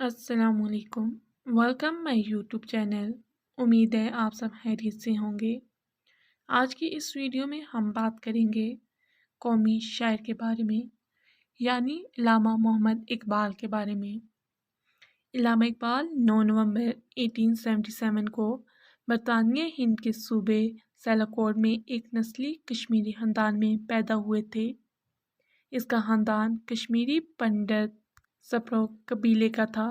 अस्सलाम वालेकुम। Welcome my YouTube channel. उम्मीद है आप सब खैरियत से होंगे। आज की इस वीडियो में हम बात करेंगे कौमी शायर के बारे में, यानी इल्लामा मोहम्मद इकबाल के बारे में। इल्लामा इकबाल 9 नवंबर 1877 को बरतानिया हिंद के सूबे सियालकोट में एक नस्ली कश्मीरी ख़ानदान में पैदा हुए थे। इसका ख़ानदान कश्मीरी पंडित सप्रो कबीले का था,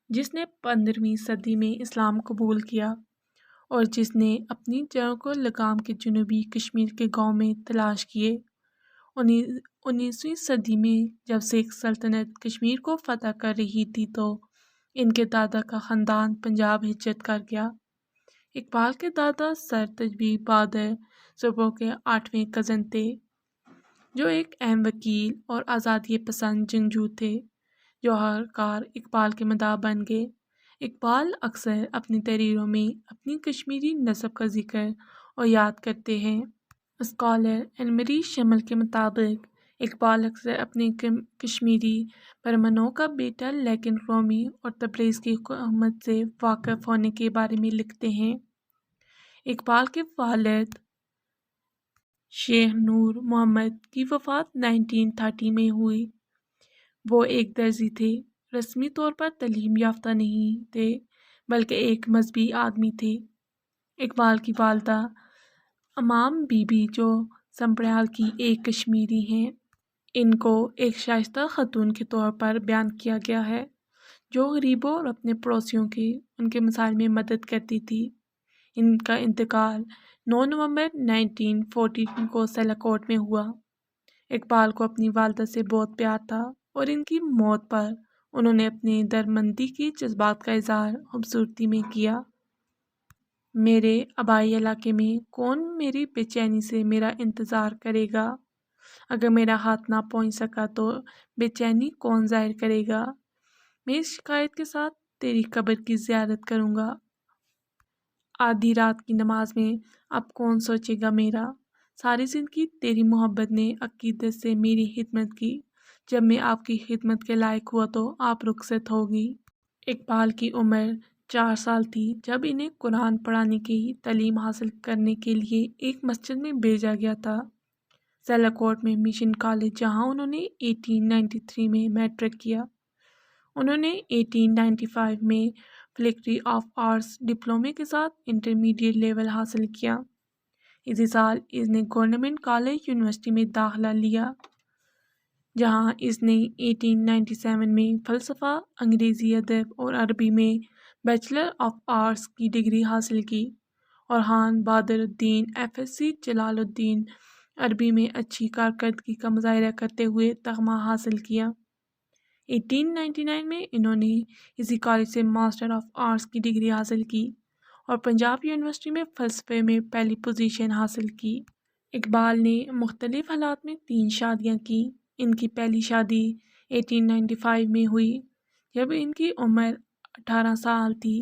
जिसने 15वीं सदी में इस्लाम कबूल किया और जिसने अपनी जड़ों को लगाम के जनूबी कश्मीर के गांव में तलाश किए। 19वीं सदी में जब सिख सल्तनत कश्मीर को फतह कर रही थी तो इनके दादा का ख़ानदान पंजाब हिजरत कर गया। इकबाल के दादा सर तजवीब बहादुर सप्रो के 8वें कज़न थे, जो एक अहम वकील और आज़ादी पसंद जंगजू थे, जो आखिरकार इकबाल के मदाह बन गए। इकबाल अक्सर अपनी तहरीरों में अपनी कश्मीरी नस्ब का जिक्र और याद करते हैं। स्कॉलर एनमरी शमल के मुताबिक इकबाल अक्सर अपने कश्मीरी परमनों का बेटा लेकिन रोमी और तबरेज़ की हुकूमत से वाकिफ़ होने के बारे में लिखते हैं। इकबाल के वालिद शेख नूर मोहम्मद की वफ़ात 1930 में हुई। वो एक दर्जी थे, रस्मी तौर पर तालीम याफ्ता नहीं थे बल्कि एक मजहबी आदमी थे। इकबाल की वालदा अमाम बीबी, जो संप्रयाल की एक कश्मीरी हैं, इनको एक शाइस्ता खतून के तौर पर बयान किया गया है, जो गरीबों और अपने पड़ोसियों की उनके मसाइल में मदद करती थी। इनका इंतकाल 9 नवंबर 1914 को सियालकोट में हुआ। इकबाल को अपनी वालदा से बहुत प्यार था और इनकी मौत पर उन्होंने अपने दर्दमंदी के जज्बात का इजहार खूबसूरती में किया। मेरे आबाई इलाके में कौन मेरी बेचैनी से मेरा इंतज़ार करेगा? अगर मेरा हाथ ना पहुंच सका तो बेचैनी कौन जाहिर करेगा? मैं इस शिकायत के साथ तेरी कब्र की ज़ियारत करूँगा। आधी रात की नमाज में अब कौन सोचेगा मेरा? सारी ज़िंदगी तेरी मोहब्बत ने अकीदत से मेरी खिदमत की। जब मैं आपकी खिदमत के लायक हुआ तो आप रुखसत होगी। इकबाल की उम्र 4 साल थी जब इन्हें कुरान पढ़ाने की तालीम हासिल करने के लिए एक मस्जिद में भेजा गया था, सियालकोट में मिशन कॉलेज, जहां उन्होंने 1893 में मैट्रिक किया। उन्होंने 1895 में फैकल्टी ऑफ आर्ट्स डिप्लोमे के साथ इंटरमीडिएट लेवल हासिल किया। इसी साल इसने गवर्नमेंट कॉलेज यूनिवर्सिटी में दाखिला लिया, जहां इसने 1897 में फ़लसफ़ा, अंग्रेज़ी अदब और अरबी में बैचलर ऑफ आर्ट्स की डिग्री हासिल की और खान बहादुरुद्दीन FSC जलालुद्दीन अरबी में अच्छी कारकर्दगी का मुजाहिरा करते हुए तगमा हासिल किया। 1899 में इन्होंने इसी कॉलेज से मास्टर ऑफ आर्ट्स की डिग्री हासिल की और पंजाब यूनिवर्सिटी में फ़लसफ़े में पहली पोजीशन हासिल की। इकबाल ने मुख्तलिफ हालात में 3 शादियाँ की। इनकी पहली शादी 1895 में हुई जब इनकी उम्र 18 साल थी।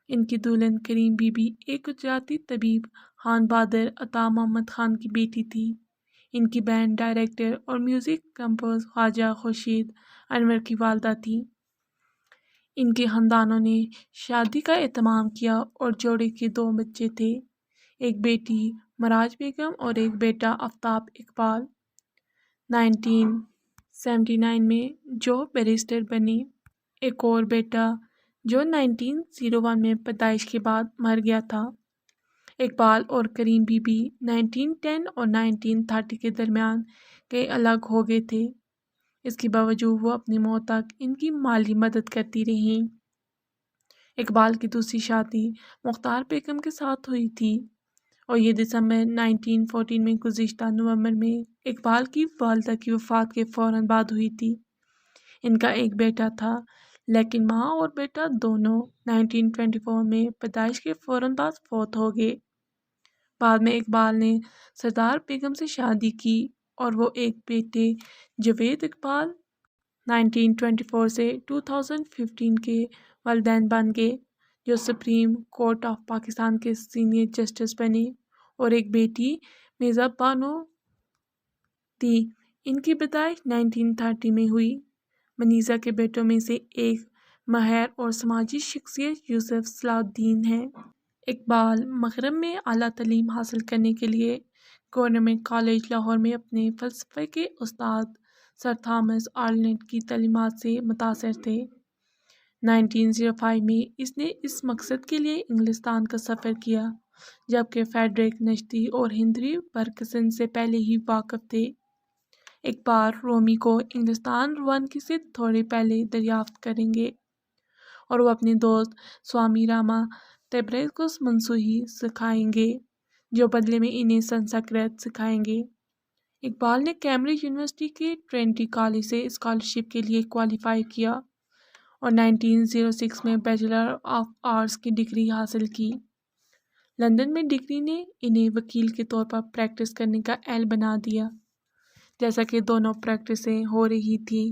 इनकी दुल्हन करीम बीबी एक गुजराती तबीब खान बहादुर अता मोहम्मद खान की बेटी थी। इनकी बहन डायरेक्टर और म्यूज़िक कंपोज ख्वाजा खुर्शीद अनवर की वालदा थी। इनके ख़ानदानों ने शादी का एहतमाम किया और जोड़े के 2 बच्चे थे, एक बेटी मराज बेगम और एक बेटा आफ्ताब इकबाल। 1979 में जो बैरिस्टर बने। एक और बेटा जो 1901 में पैदाइश के बाद मर गया था। इकबाल और करीम बीबी 1910 और 1930 के दरमियान कई अलग हो गए थे। इसके बावजूद वो अपनी मौत तक इनकी माली मदद करती रहीं। इकबाल की दूसरी शादी मुख्तार बेगम के साथ हुई थी और ये दिसंबर 1914 में गुज़िश्ता नवंबर में इकबाल की वालदा की वफ़ात के फ़ौरन बाद हुई थी। इनका एक बेटा था, लेकिन माँ और बेटा दोनों 1924 में पैदाइश के फ़ौरन बाद फौत हो गए। बाद में इकबाल ने सरदार बेगम से शादी की और वो एक बेटे जवेद इकबाल 1924 से 2015 के वालिदैन बन गए, जो सुप्रीम कोर्ट ऑफ पाकिस्तान के सीनियर जस्टिस बने, और एक बेटी मिर्ज़ा बानो थी। इनकी पैदाइश 1930 में हुई। मनीज़ा के बेटों में से एक ماہر اور سماجی شخصیت یوسف صلاح الدین ہیں۔ اقبال مغرب میں اعلیٰ تعلیم حاصل کرنے کے لیے گورنمنٹ کالج لاہور میں اپنے فلسفے کے استاد سر تھامس آرنلڈ کی تعلیمات سے متاثر تھے۔ 1905 میں اس نے اس مقصد کے لیے انگلستان کا سفر کیا، جبکہ فریڈرک نشتی اور ہنری برکسن سے پہلے ہی واقف تھے۔ اقبال رومی کو انگلستان روانگی سے تھوڑے پہلے دریافت کریں گے اور وہ اپنے دوست سوامی راما تیبریز کو منسوہی سکھائیں گے، جو بدلے میں انہیں سنسکرت سکھائیں گے۔ اقبال نے کیمبرج یونیورسٹی کے ٹرینٹی کالج سے اسکالرشپ کے لیے کوالیفائی کیا اور 1906 میں بیچلر آف آرٹس کی ڈگری حاصل کی۔ لندن میں ڈگری نے انہیں وکیل کے طور پر پریکٹس کرنے کا اہل بنا دیا۔ جیسا کہ دونوں پریکٹسیں ہو رہی تھیں،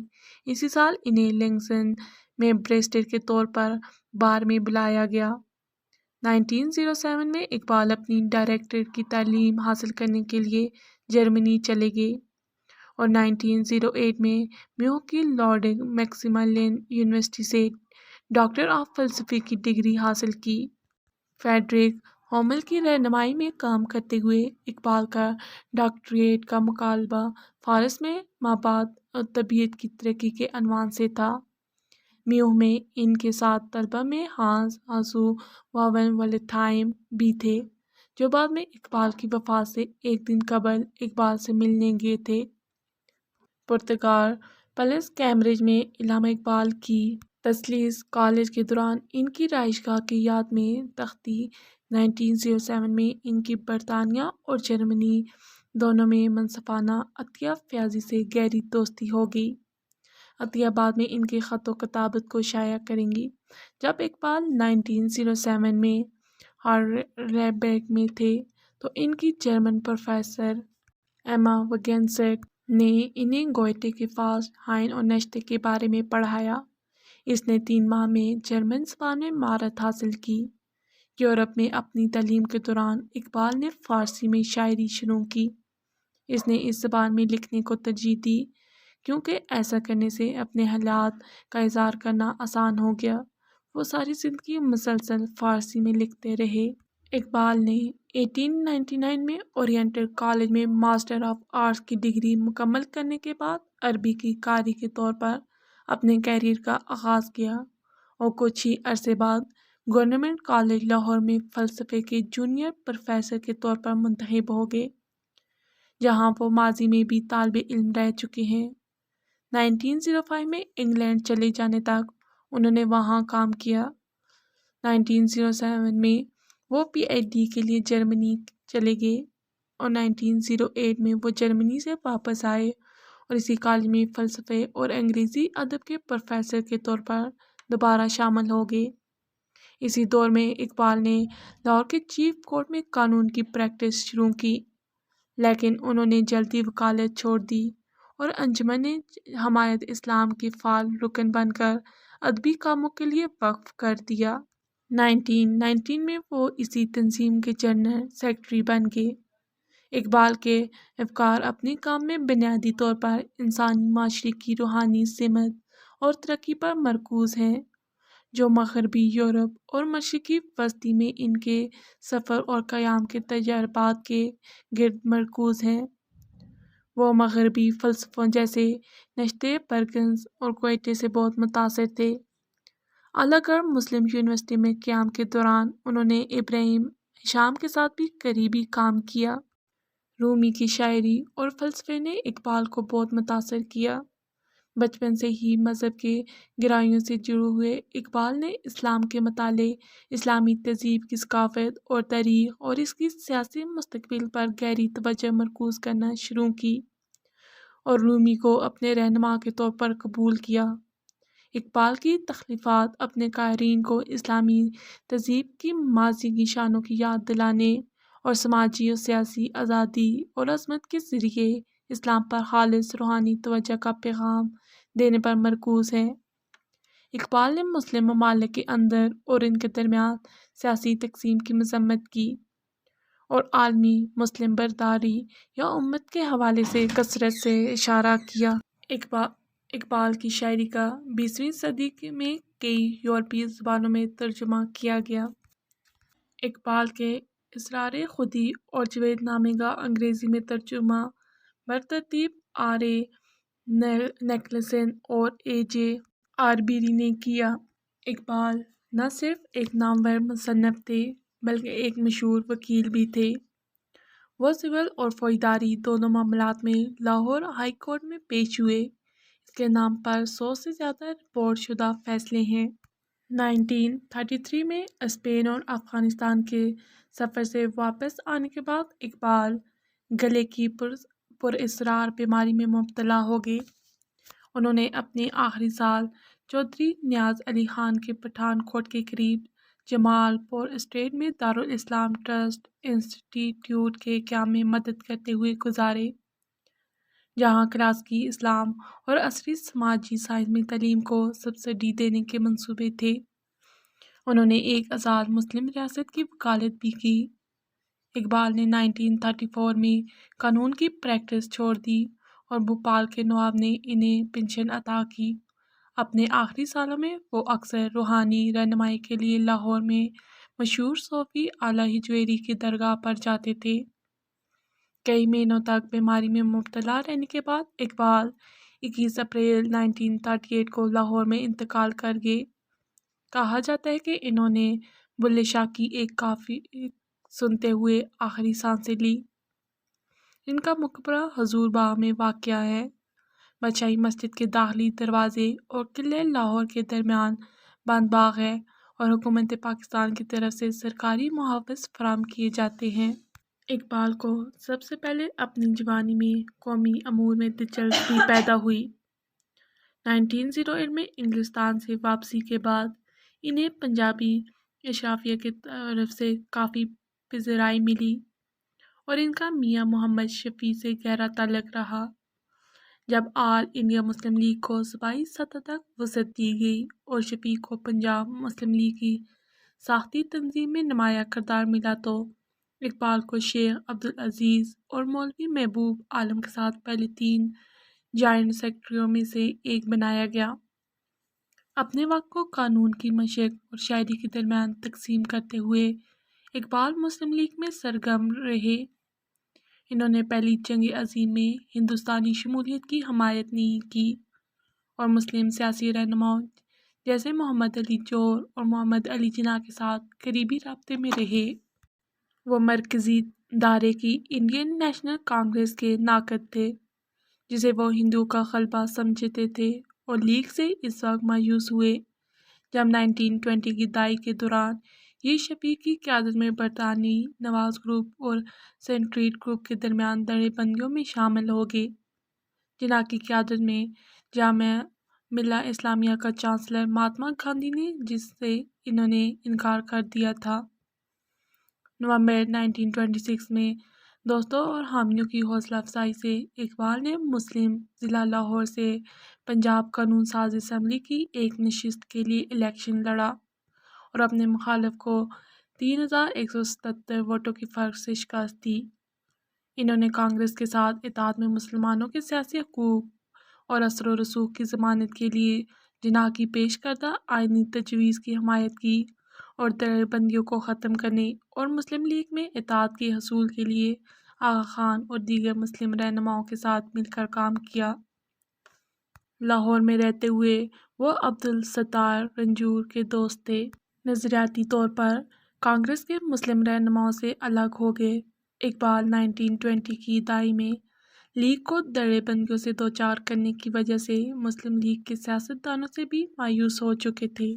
اسی سال انہیں لنکن میں بیرسٹر کے طور پر بار میں بلایا گیا۔ 1907 میں اقبال اپنی ڈاکٹریٹ کی تعلیم حاصل کرنے کے لیے جرمنی چلے گئے اور 1908 میں میو کی لارڈ میکسیملین یونیورسٹی سے ڈاکٹر آف فلسفی کی ڈگری حاصل کی۔ فریڈرک ہومل کی رہنمائی میں کام کرتے ہوئے اقبال کا ڈاکٹریٹ کا مطالبہ فارس میں مابعد اور طبیعت کی ترقی کے عنوان سے تھا۔ میو میں ان کے ساتھ طلبہ میں ہانس ہاسو واون ولتھائم بھی تھے، جو بعد میں اقبال کی وفات سے ایک دن قبل اقبال سے ملنے گئے تھے۔ پرتگال پیلس کیمبرج میں علامہ اقبال کی تثلیث کالج کے دوران ان کی رہائش گاہ کی یاد میں تختی 1907 میں ان کی برطانیہ اور جرمنی دونوں میں منصفانہ عطیہ فیاضی سے گہری دوستی ہو گئی۔ عطیہ بعد میں ان کے خط و کتابت کو شائع کریں گی۔ جب اقبال 1907 میں ہائڈلبرگ میں تھے تو ان کی جرمن پروفیسر ایما وگنسیک نے انہیں گوئٹے کے فاسٹ، ہائن اور نشتے کے بارے میں پڑھایا۔ اس نے 3 ماہ میں جرمن زبان میں مہارت حاصل کی۔ یورپ میں اپنی تعلیم کے دوران اقبال نے فارسی میں شاعری شروع کی۔ اس نے اس زبان میں لکھنے کو ترجیح دی کیونکہ ایسا کرنے سے اپنے حالات کا اظہار کرنا آسان ہو گیا۔ وہ ساری زندگی مسلسل فارسی میں لکھتے رہے۔ اقبال نے 1899 میں اورینٹل کالج میں ماسٹر آف آرٹس کی ڈگری مکمل کرنے کے بعد عربی کی قاری کے طور پر اپنے کیریئر کا آغاز کیا اور کچھ ہی عرصے بعد گورنمنٹ کالج لاہور میں فلسفے کے جونیئر پروفیسر کے طور پر منتخب ہو گئے، جہاں وہ ماضی میں بھی طالب علم رہ چکے ہیں۔ 1905 میں انگلینڈ چلے جانے تک انہوں نے وہاں کام کیا۔ 1907 میں وہ پی ایچ ڈی کے لیے جرمنی چلے گئے اور 1908 میں وہ جرمنی سے واپس آئے اور اسی کالج میں فلسفے اور انگریزی ادب کے پروفیسر کے طور پر دوبارہ شامل ہو گئے۔ اسی دور میں اقبال نے لاہور کے چیف کورٹ میں قانون کی پریکٹس شروع کی، لیکن انہوں نے جلدی وکالت چھوڑ دی اور انجمن حمایت اسلام کے فعال رکن بن کر ادبی کاموں کے لیے وقف کر دیا۔ 1919 میں وہ اسی تنظیم کے جنرل سیکرٹری بن گئے۔ اقبال کے افکار اپنے کام میں بنیادی طور پر انسانی معاشرے کی روحانی سمت اور ترقی پر مرکوز ہیں، جو مغربی یورپ اور مشرقی وسطی میں ان کے سفر اور قیام کے تجربات کے گرد مرکوز ہیں۔ وہ مغربی فلسفوں جیسے نشتے، برگنس اور گوئٹے سے بہت متاثر تھے۔ علی گڑھ مسلم یونیورسٹی میں قیام کے دوران انہوں نے ابراہیم ہشام کے ساتھ بھی قریبی کام کیا۔ رومی کی شاعری اور فلسفے نے اقبال کو بہت متاثر کیا۔ بچپن سے ہی مذہب کے گہرائیوں سے جڑے ہوئے اقبال نے اسلام کے مطالعے، اسلامی تہذیب کی ثقافت اور تاریخ اور اس کی سیاسی مستقبل پر گہری توجہ مرکوز کرنا شروع کی اور رومی کو اپنے رہنما کے طور پر قبول کیا۔ اقبال کی تخلیقات اپنے قارئین کو اسلامی تہذیب کی ماضی کی شانوں کی یاد دلانے اور سماجی اور سیاسی آزادی اور عظمت کے ذریعے اسلام پر خالص روحانی توجہ کا پیغام دینے پر مرکوز ہے۔ اقبال نے مسلم ممالک کے اندر اور ان کے درمیان سیاسی تقسیم کی مذمت کی اور عالمی مسلم برداری یا امت کے حوالے سے کثرت سے اشارہ کیا۔ اقبال کی شاعری کا 20ویں صدی میں कई यूरोपीय ज़बानों में तर्जुमा किया गया। इकबाल के इसरार खुदी और जवेद नामे का अंग्रेज़ी में तर्जुमा बरतरतीब R.A. निकलसन और A.J. आरबीरी ने किया। इकबाल न सिर्फ एक नामवर मुसन्निफ़ थे बल्कि एक मशहूर वकील भी थे। वो सिविल और फौजदारी दोनों मामलात में लाहौर हाई कोर्ट में पेश हुए। इसके नाम पर 100 से ज़्यादा रिपोर्ट शुदा फैसले हैं। 1933 में स्पेन और अफ़गानिस्तान के सफ़र से वापस आने के बाद इकबाल गले की पुरअसरार बीमारी में मुब्तला हो गए। उन्होंने अपने आखिरी साल चौधरी नियाज़ अली खान के पठानकोट के करीब जमालपुर स्टेट में दारुल इस्लाम ट्रस्ट इंस्टीट्यूट के क़याम में मदद करते हुए गुजारे, जहां क्लासिकी इस्लाम और असरी समाजी साइंस में तालीम को सब्सिडी देने के मंसूबे थे। उन्होंने एक आज़ाद मुस्लिम रियासत की वकालत भी की। इकबाल ने 1934 में कानून की प्रैक्टिस छोड़ दी और भोपाल के नवाब ने इन्हें पेंशन अता की। अपने आखिरी सालों में वो अक्सर रूहानी रहनुमाई के लिए लाहौर में मशहूर सूफी आला हिजवेरी की दरगाह पर जाते थे। कई महीनों तक बीमारी में मुब्तला रहने के बाद इकबाल 21 अप्रैल 1938 को लाहौर में इंतकाल कर गए। कहा जाता है कि इन्होंने बुल्ले शाह की एक काफ़ी सुनते हुए आखिरी सांसें ली। इनका मकबरा हजूर बाग में वाक़या है। बादशाही मस्जिद के दाखिली दरवाजे और किले लाहौर के दरमियान बंद बाग है और हुकूमत पाकिस्तान की तरफ से सरकारी मुआवज़ फराहम किए जाते हैं। इकबाल को सबसे पहले अपनी जवानी में कौमी अमूर में दिलचस्पी पैदा हुई। 1908 में इंग्लिस्तान से वापसी के बाद इन्हें पंजाबी अशराफिया की तरफ से काफ़ी पज़िराई मिली और इनका मियाँ मोहम्मद शफ़ी से गहरा ताल्लुक़ रहा। जब ऑल इंडिया मुस्लिम लीग को सूबाई सतह तक वसअत दी गई और शफ़ी को पंजाब मुस्लिम लीग की साख्ती तंजीम में नुमाया किरदार मिला तो इकबाल को शेख अब्दुल अजीज़ और मौलवी महबूब आलम के साथ पहले 3 जॉइंट सेक्रेटरियों में से एक बनाया गया। अपने वक्त को कानून की मशक और शायरी के दरमियान तकसीम करते हुए इकबाल मुस्लिम लीग में सरगर्म रहे। इन्होंने पहली जंग अज़ीम में हिंदुस्तानी शमूलियत की हमायत नहीं की और मुस्लिम सियासी रहनुमाओं जैसे मोहम्मद अली जोर और मोहम्मद अली जिन्ना के साथ करीबी राब्ते में रहे। वो मरकज़ी दायरे की इंडियन नेशनल कांग्रेस के नाक़द थे, जिसे वो हिंदू का खलबा समझते थे और लीग से इस वक्त मायूस हुए जब 1920 की दहाई के दौरान ये शफ़ी की क़यादत में बरतानवी नवाज़ ग्रुप और सेंट्रेट ग्रुप के दरमियान धड़ेबंदियों में शामिल हो गए। जिन्ना की क़यादत में जामिया मिल्लत इस्लामिया का चांसलर महात्मा गांधी ने जिससे इन्होंने इनकार कर दिया था। नवंबर 1926 में दोस्तों और हामियों की हौसला अफजाई से इकबाल ने मुस्लिम ज़िला लाहौर से पंजाब कानून साज असम्बली की एक नशिस्त के लिए इलेक्शन लड़ा और अपने मुखालिफ को 3177 वोटों के फ़र्क से शिकस्त दी। इन्होंने कांग्रेस के साथ इत्तेहाद में मुसलमानों के सियासी हकूक़ और असर व रसूख की ज़मानत के लिए जिन्ना की पेश करदा आइनी तजवीज़ की हमायत की और धड़ेबंदियों को ख़त्म करने और मुस्लिम लीग में इत्तेहाद के हसूल के लिए आगा खान और दीगर मुस्लिम रहनुमाओं के साथ मिलकर काम किया। लाहौर में रहते हुए वो अब्दुल सत्तार रंजूर के दोस्त थे। नज़रियाती तौर पर कांग्रेस के मुस्लिम रहनुमाओं से अलग हो गए। इकबाल 1920 की दहाई में लीग को धड़ेबंदियों से दो चार करने की वजह से मुस्लिम लीग के सियासतदानों से भी मायूस हो चुके थे।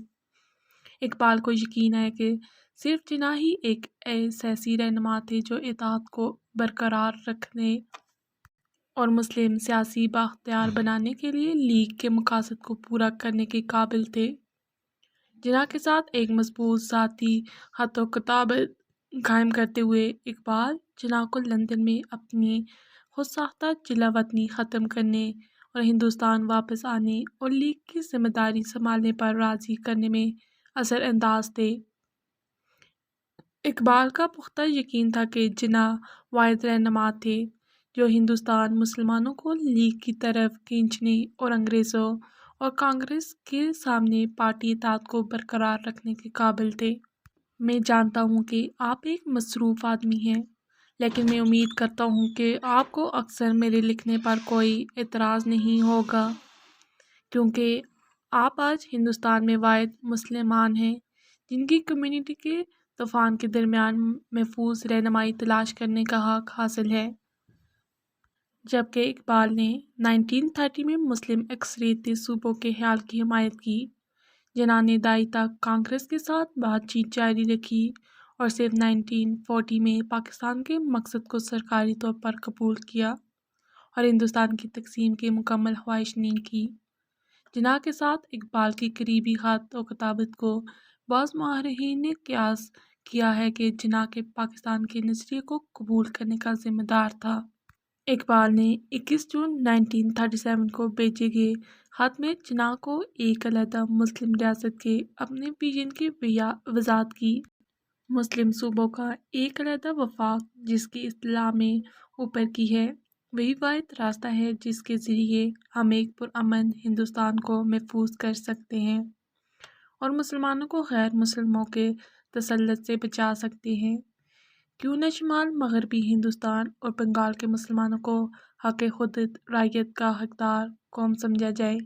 इकबाल को यकीन है कि सिर्फ जिन्ना ही एक सियासी रहनुमा थे जो इत्तेहाद को बरकरार रखने और मुस्लिम सियासी बाख्तियार बनाने के लिए लीग के मकासद को पूरा करने के काबिल थे। जिन्ना के साथ एक मजबूत ज़ाती खत किताब कायम करते हुए इकबाल जिन्ना को लंदन में अपनी खुद साख्ता जिला वतनी ख़त्म करने और हिंदुस्तान वापस आने और लीग की जिम्मेदारी संभालने पर राज़ी करने में असरअंदाज थे। इकबाल का पुख्ता यकीन था कि जिन्ना वाहिद रहनुमा थे जो हिंदुस्तान मुसलमानों को लीग की तरफ खींचने और अंग्रेज़ों اور کانگریس کے سامنے پارٹی اطاعت کو برقرار رکھنے کے قابل تھے۔ میں جانتا ہوں کہ آپ ایک مصروف آدمی ہیں، لیکن میں امید کرتا ہوں کہ آپ کو اکثر میرے لکھنے پر کوئی اعتراض نہیں ہوگا، کیونکہ آپ آج ہندوستان میں واحد مسلمان ہیں جن کی کمیونٹی کے طوفان کے درمیان محفوظ رہنمائی تلاش کرنے کا حق حاصل ہے۔ جبکہ اقبال نے 1930 میں مسلم اکثریتی صوبوں کے خیال کی حمایت کی، جناح نے دہائی تک کانگریس کے ساتھ بات چیت جاری رکھی اور صرف 1940 میں پاکستان کے مقصد کو سرکاری طور پر قبول کیا اور ہندوستان کی تقسیم کی مکمل خواہش نہیں کی۔ جناح کے ساتھ اقبال کی قریبی خط و کتابت کو بعض مؤرخین نے قیاس کیا ہے کہ جناح کے پاکستان کے نظریے کو قبول کرنے کا ذمہ دار تھا۔ اقبال نے 21 جون 1937 کو بھیجے گئے خط میں جناح کو ایک علیحدہ مسلم ریاست کے اپنے ویژن کی وضاحت کی۔ مسلم صوبوں کا ایک علیحدہ وفاق جس کی اصطلاح میں اوپر کی ہے، وہی واحد راستہ ہے جس کے ذریعے ہم ایک پرامن ہندوستان کو محفوظ کر سکتے ہیں اور مسلمانوں کو غیر مسلموں کے تسلط سے بچا سکتے ہیں۔ کیوں نہ شمال مغربی ہندوستان اور بنگال کے مسلمانوں کو حق خود رائیت کا حقدار قوم سمجھا جائے،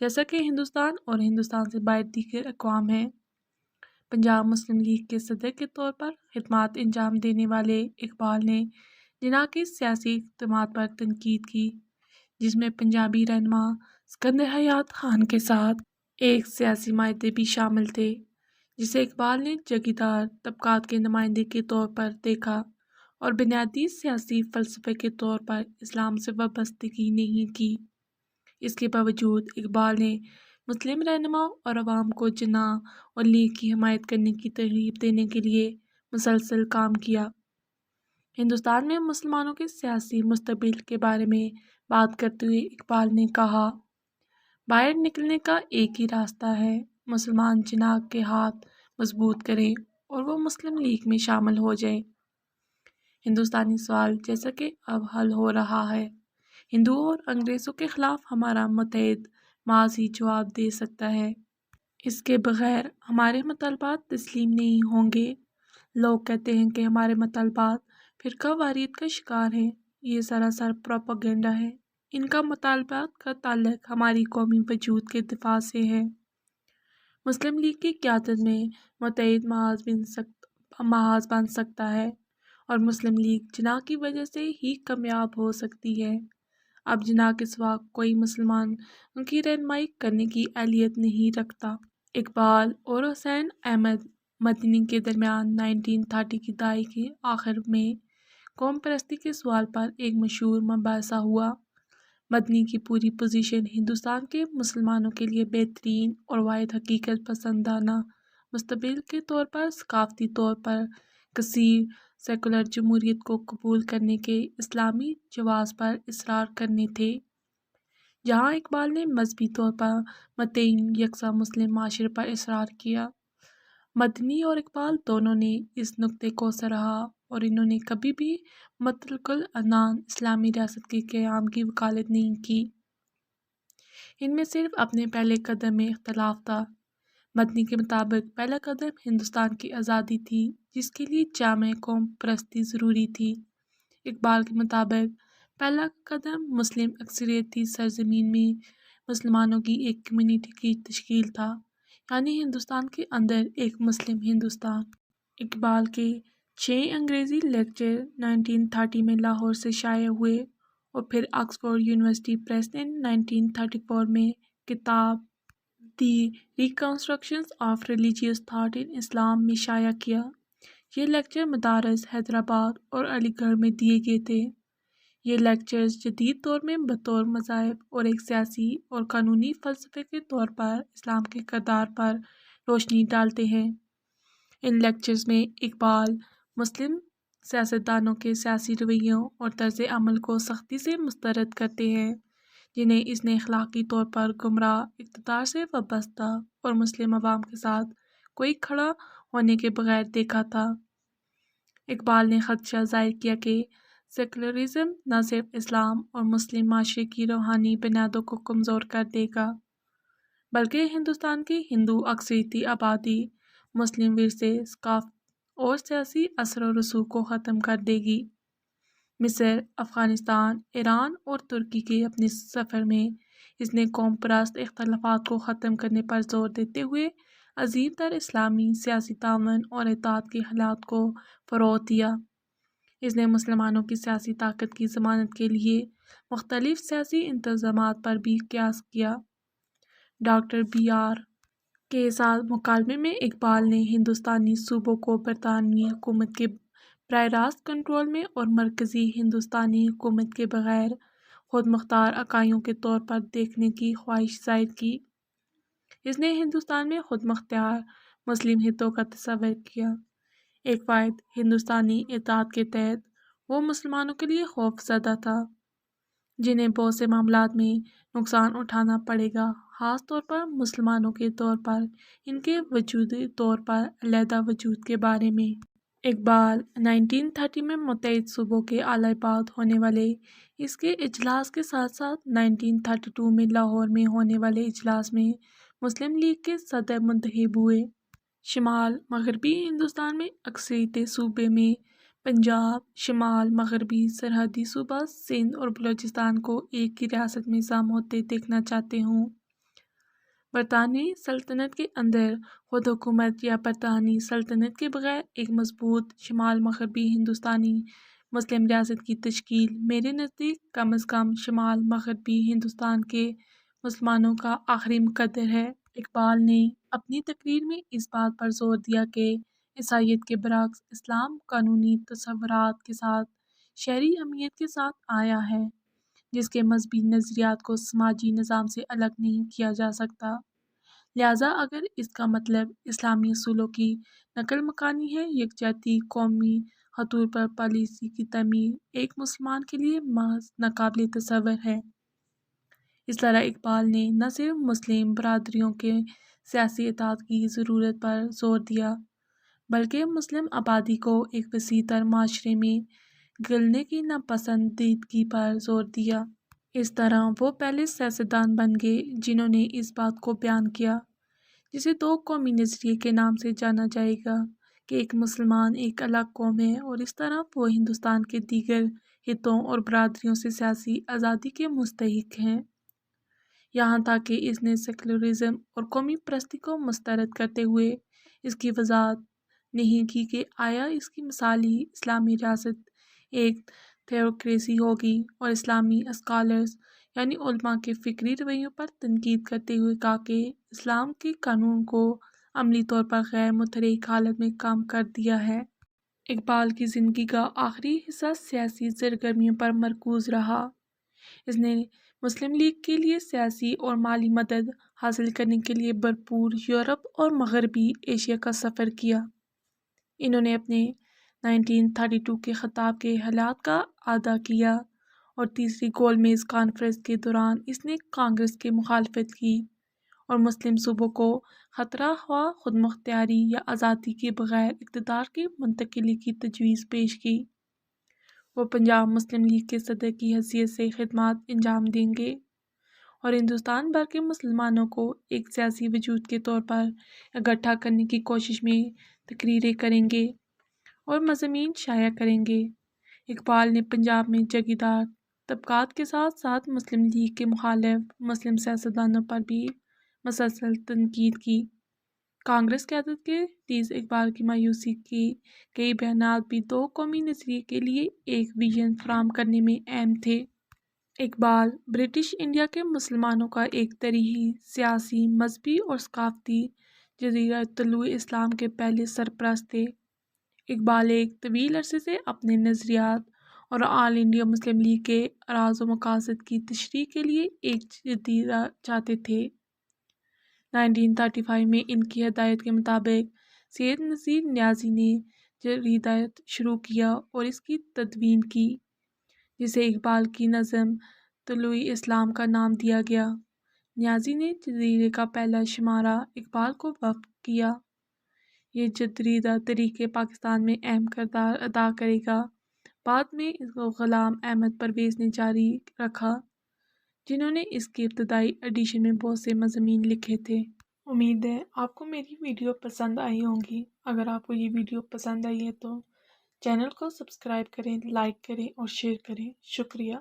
جیسا کہ ہندوستان اور ہندوستان سے باہر دیگر اقوام ہیں۔ پنجاب مسلم لیگ کے صدر کے طور پر خدمات انجام دینے والے اقبال نے جناح کے سیاسی اقدامات پر تنقید کی، جس میں پنجابی رہنما سکندر حیات خان کے ساتھ ایک سیاسی معاہدے بھی شامل تھے، جسے اقبال نے جگیردار طبقات کے نمائندے کے طور پر دیکھا اور بنیادی سیاسی فلسفے کے طور پر اسلام سے وابستگی نہیں کی۔ اس کے باوجود اقبال نے مسلم رہنماؤں اور عوام کو جناح اور لیگ کی حمایت کرنے کی ترغیب دینے کے لیے مسلسل کام کیا۔ ہندوستان میں مسلمانوں کے سیاسی مستقبل کے بارے میں بات کرتے ہوئے اقبال نے کہا، باہر نکلنے کا ایک ہی راستہ ہے، مسلمان جناح کے ہاتھ مضبوط کریں اور وہ مسلم لیگ میں شامل ہو جائیں۔ ہندوستانی سوال جیسا کہ اب حل ہو رہا ہے، ہندوؤں اور انگریزوں کے خلاف ہمارا متحد محض ہی جواب دے سکتا ہے۔ اس کے بغیر ہمارے مطالبات تسلیم نہیں ہوں گے۔ لوگ کہتے ہیں کہ ہمارے مطالبات فرقہ واریت کا شکار ہیں، یہ سراسر پروپیگنڈا ہے۔ ان کا مطالبات کا تعلق ہماری قومی وجود کے دفاع سے ہے۔ مسلم لیگ کی قیادت میں متحد محاذ بن سکتا ہے اور مسلم لیگ جناح کی وجہ سے ہی کامیاب ہو سکتی ہے۔ اب جناح کے سوا کوئی مسلمان ان کی رہنمائی کرنے کی اہلیت نہیں رکھتا۔ اقبال اور حسین احمد مدنی کے درمیان 1930 کی دہائی کے آخر میں قوم پرستی کے سوال پر ایک مشہور مباحثہ ہوا۔ مدنی کی پوری پوزیشن ہندوستان کے مسلمانوں کے لیے بہترین اور واحد حقیقت پسندانہ مستقبل کے طور پر ثقافتی طور پر کثیر سیکولر جمہوریت کو قبول کرنے کے اسلامی جواز پر اصرار کرنے تھے، جہاں اقبال نے مذہبی طور پر متعین یکساں مسلم معاشرے پر اصرار کیا۔ مدنی اور اقبال دونوں نے اس نکتے کو سراہا اور انہوں نے کبھی بھی مطلق العنان اسلامی ریاست کے قیام کی وکالت نہیں کی۔ ان میں صرف اپنے پہلے قدم میں اختلاف تھا۔ مدنی کے مطابق پہلا قدم ہندوستان کی آزادی تھی، جس کے لیے جامع قوم پرستی ضروری تھی۔ اقبال کے مطابق پہلا قدم مسلم اکثریتی سرزمین میں مسلمانوں کی ایک کمیونٹی کی تشکیل تھا، یعنی ہندوستان کے اندر ایک مسلم ہندوستان۔ اقبال کے 6 انگریزی لیکچر 1930 میں لاہور سے شائع ہوئے اور پھر آکسفورڈ یونیورسٹی پریس نے 1934 میں کتاب the reconstruction of religious thought in Islam میں شائع کیا۔ یہ لیکچر مدارس حیدرآباد اور علی گڑھ میں دیے گئے تھے۔ یہ لیکچرز جدید دور میں بطور مذاہب اور ایک سیاسی اور قانونی فلسفے کے طور پر اسلام کے کردار پر روشنی ڈالتے ہیں۔ ان لیکچرز میں اقبال مسلم سیاستدانوں کے سیاسی رویوں اور طرز عمل کو سختی سے مسترد کرتے ہیں، جنہیں اس نے اخلاقی طور پر گمراہ، اقتدار سے وابستہ اور مسلم عوام کے ساتھ کوئی کھڑا ہونے کے بغیر دیکھا تھا۔ اقبال نے خدشہ ظاہر کیا کہ سیکولرزم نہ صرف اسلام اور مسلم معاشرے کی روحانی بنیادوں کو کمزور کر دے گا बल्कि हिंदुस्तान की हिंदू अक्सरियती आबादी मुस्लिम विरसे, ثقافت और सियासी असर व रसूख को ख़त्म कर देगी। मिस्र, अफ़गानिस्तान, ईरान और तुर्की के अपने सफ़र में इसने कौम परस्त इख्तलाफात को ख़त्म करने पर जोर देते हुए अजीम तर इस्लामी सियासी तामन और इत्तेहाद के हालात को फ़रोग़ दिया। इसने मुसलमानों की सियासी ताकत की ज़मानत के लिए मुख्तलिफ सियासी इंतज़ामात पर भी क़यास किया। Doctor B.R. के साथ मुकालमे में इकबाल ने हिंदुस्तानी सूबों को बरतानवी हुकूमत के बराह रास्त कंट्रोल में और मरकज़ी हिंदुस्तानी हुकूमत के बग़ैर खुद मुख्तार इकाइयों के तौर पर देखने की ख्वाहिश ज़ाहिर की। इसने हिंदुस्तान में खुद मुख्तार मुस्लिम हितों का तस्वर किया। एक वाहिद हिंदुस्तानी इत्तेहाद के तहत वो मुसलमानों के लिए खौफज़दा था, जिन्हें बहुत से मामलात में नुकसान उठाना पड़ेगा, ख़ास तौर पर मुसलमानों के तौर पर इनके वजूदी तौर पर अलहदा वजूद के बारे में। इकबाल 1930 में मुत्तहिद सूबों के आला-ए-बात होने वाले इसके इजलास के साथ साथ 1932 में लाहौर में होने वाले इजलास में मुस्लिम लीग के सदर मुंतखब हुए। शिमाल मगरबी हिंदुस्तान में अक्सरियती सूबे में पंजाब, शिमाल मगरबी सरहदी सूबा सिंध और बलूचिस्तान को एक ही रियासत में शामिल होते देखना चाहते हूँ। बरतानवी सल्तनत के अंदर खुद हुकूमत या बरतानवी सल्तनत के बगैर एक मजबूत शिमाल मगरबी हिंदुस्तानी मुस्लिम रियासत की तश्कील मेरे नज़दीक कम अज़ कम शिमाल मगरबी हिंदुस्तान के मुसलमानों का आखिरी मुकद्दर है। इकबाल ने अपनी तकरीर में इस बात पर जोर दिया कि ईसाईयत के बरअक्स इस्लाम कानूनी तसव्वुरात के साथ शहरी अहमियत के साथ आया है, जिसके मजहबी नज़रियात को समाजी निज़ाम से अलग नहीं किया जा सकता। लिहाजा अगर इसका मतलब इस्लामी असूलों की नकल मकानी है, यकजहती कौमी खतूर पर पॉलिसी की तमीर एक मुसलमान के लिए महज नाकाबिल तसव्वुर है। इस तरह इकबाल ने न सिर्फ मुस्लिम बरादरियों के सियासी इत्तेहाद की ज़रूरत पर जोर दिया, बल्कि मुस्लिम आबादी को एक वसी तर माशरे में गिरने की नापसंदीदगी पर जोर दिया। इस तरह वो पहले सियासतदान बन गए जिन्होंने इस बात को बयान किया, जिसे दो कौमी नज़रिए के नाम से जाना जाएगा, कि एक मुसलमान एक अलग कौम है और इस तरह वो हिंदुस्तान के दीगर हितों और बरादरियों से सियासी आज़ादी के मुस्तहिक हैं। यहाँ तक कि इसने सेकुलरिज़म और कौमी परस्ती को मुस्तरद करते हुए इसकी वजाहत नहीं की कि आया इसकी मिसाली इस्लामी रियासत एक थियोक्रेसी होगी, और इस्लामी स्कॉलर्स यानी उलमा के फ़िक्री रवैयों पर तनकीद करते हुए कहा कि इस्लाम के कानून को अमली तौर पर गैर मुतहर्रिक हालत में काम कर दिया है। इकबाल की ज़िंदगी का आखिरी हिस्सा सियासी सरगर्मियों पर मरकूज़ रहा। इसने मुस्लिम लीग के लिए सियासी और माली मदद हासिल करने के लिए भरपूर यूरोप और मगरबी एशिया का सफ़र किया। इन्होंने अपने 1932 के ख़िताब के हालात का अदा किया और तीसरी गोलमेज़ कॉन्फ्रेंस के दौरान इसने कांग्रेस की मुखालफत की और मुस्लिम सूबों को ख़तरा ख्वा खुदमुख्तियारी या आज़ादी के बग़ैर इक़्तिदार की मुंतकिली की तजवीज़ पेश की। वो पंजाब मुस्लिम लीग के सदर की हैसियत से खिदमत अंजाम देंगे और हिंदुस्तान भर के मुसलमानों को एक सियासी वजूद के तौर पर इकट्ठा करने की कोशिश में तकरीरें करेंगे और मज़ामीन शाया करेंगे। इकबाल ने पंजाब में जागीरदार तबकात के साथ साथ मुस्लिम लीग के मुखालिफ मुस्लिम सियासतदानों पर भी मुसलसल तनकीद की। कांग्रेस क़यादत के तेज़ इकबाल की मायूसी के कई बयानात भी दो कौमी नज़रिए के लिए एक विजन फराहम करने में अहम थे। इकबाल ब्रिटिश इंडिया के मुसलमानों का एक तरीही, सियासी, मजहबी और सकाफ़ती जज़ीरा तुलुए इस्लाम के पहले सरपरस्त थे। इकबाल एक तवील अरसे से अपने नज़रियात और ऑल इंडिया मुस्लिम लीग के अराज़ व मकासद की तशरीह के लिए एक जदीदा चाहते थे। 1935 में इनकी हिदायत के मुताबिक सैयद नज़ीर न्याज़ी ने जरीदात शुरू किया और इसकी तदवीन की, जिसे इकबाल की नज़म तुलुए इस्लाम का नाम दिया गया। न्याज़ी ने जरीदे का पहला शुमारा इकबाल को वक्फ किया। ये जरीदा तरीके पाकिस्तान में अहम किरदार अदा करेगा। बाद में इसको ग़ुलाम अहमद परवेज़ ने जारी रखा, جنہوں نے اس کی ابتدائی ایڈیشن میں بہت سے مضامین لکھے تھے۔ امید ہے آپ کو میری ویڈیو پسند آئی ہوں گی۔ اگر آپ کو یہ ویڈیو پسند آئی ہے تو چینل کو سبسکرائب کریں، لائک کریں اور شیئر کریں۔ شکریہ۔